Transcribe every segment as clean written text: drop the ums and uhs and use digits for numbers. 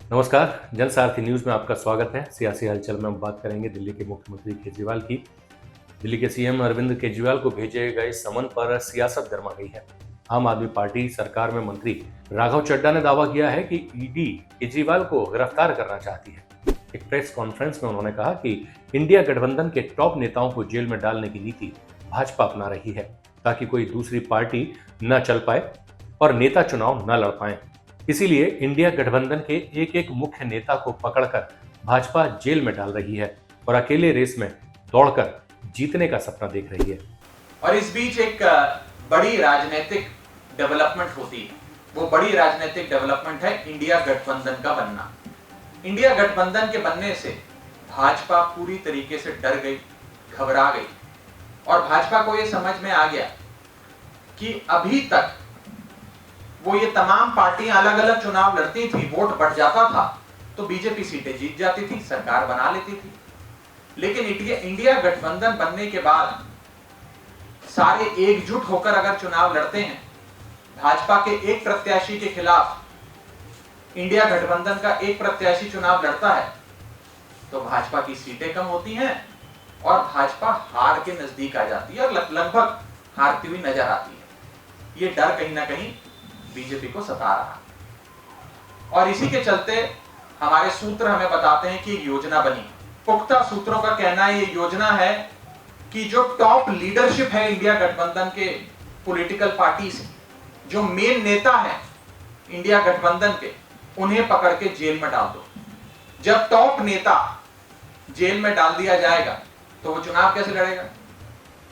नमस्कार, जनसारथी न्यूज़ में आपका स्वागत है। सियासी हलचल में हम बात करेंगे दिल्ली के मुख्यमंत्री केजरीवाल की। दिल्ली के सीएम अरविंद केजरीवाल को भेजे गए समन पर सियासत गर्मा गई है। आम आदमी पार्टी सरकार में मंत्री राघव चड्ढा ने दावा किया है कि ईडी केजरीवाल को गिरफ्तार करना चाहती है। एक प्रेस कॉन्फ्रेंस में उन्होंने कहा कि इंडिया गठबंधन के टॉप नेताओं को जेल में डालने की नीति भाजपा अपना रही है ताकि कोई दूसरी पार्टी न चल पाए और नेता चुनाव न लड़ पाए। इसीलिए इंडिया गठबंधन के एक एक मुख्य नेता को पकड़कर भाजपा जेल में डाल रही है और अकेले रेस में दौड़कर जीतने का सपना देख रही है। और इस बीच एक बड़ी राजनीतिक डेवलपमेंट होती है। वो बड़ी राजनीतिक डेवलपमेंट है इंडिया गठबंधन का बनना। इंडिया गठबंधन के बनने से भाजपा पूरी तरीके से डर गई, घबरा गई और भाजपा को ये समझ में आ गया कि अभी तक वो ये तमाम पार्टियां अलग अलग चुनाव लड़ती थी, वोट बढ़ जाता था तो बीजेपी सीटें जीत जाती थी, सरकार बना लेती थी। लेकिन इंडिया गठबंधन बनने के बाद सारे एकजुट होकर अगर चुनाव लड़ते हैं, भाजपा के एक प्रत्याशी के खिलाफ इंडिया गठबंधन का एक प्रत्याशी चुनाव लड़ता है तो भाजपा की सीटें कम होती हैं और भाजपा हार के नजदीक आ जाती है और लगभग हारती हुई नजर आती है। ये डर कहीं ना कहीं बीजेपी को सता रहा और इसी के चलते हमारे सूत्र हमें बताते हैं कि एक योजना बनी। पुख्ता सूत्रों का कहना है ये योजना है कि जो टॉप लीडरशिप है इंडिया गठबंधन के पॉलिटिकल पार्टीज, जो मेन नेता है इंडिया गठबंधन के, उन्हें पकड़ के जेल में डाल दो। जब टॉप नेता जेल में डाल दिया जाएगा तो वो चुनाव कैसे लड़ेगा?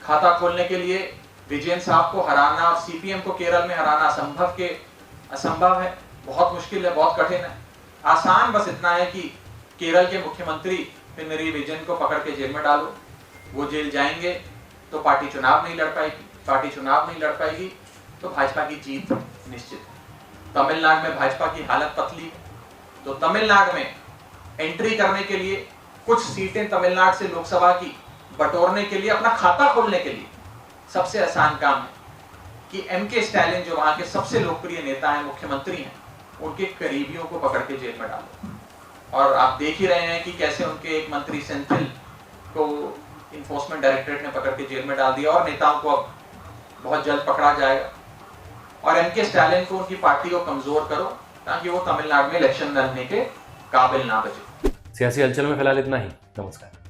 खाता खोलने के लिए विजयन साहब को हराना और सीपीएम को केरल में हराना असंभव है, बहुत मुश्किल है, बहुत कठिन है। आसान बस इतना है कि केरल के मुख्यमंत्री पिनरी विजयन को पकड़ के जेल में डालो, वो जेल जाएंगे तो पार्टी चुनाव नहीं लड़ पाएगी तो भाजपा की जीत निश्चित है। तमिलनाडु में भाजपा की हालत पतली है, तो तमिलनाडु में एंट्री करने के लिए, कुछ सीटें तमिलनाडु से लोकसभा की बटोरने के लिए, अपना खाता खोलने के लिए सबसे आसान काम है कि एमके स्टालिन, जो वहां के सबसे लोकप्रिय नेता हैं, मुख्यमंत्री हैं, उनके करीबियों को पकड़ के जेल में डालो। और आप देख ही रहे हैं कि कैसे उनके एक मंत्री सेंथिल को इन्फोर्समेंट डायरेक्टरेट ने पकड़ के जेल में डाल दिया और नेताओं को अब बहुत जल्द पकड़ा जाएगा। और एमके स्टालिन को, उनकी पार्टी को कमजोर करो ताकि वो तमिलनाडु में इलेक्शन लड़ने के काबिल ना बचे। सियासी हलचल में फिलहाल इतना ही। नमस्कार।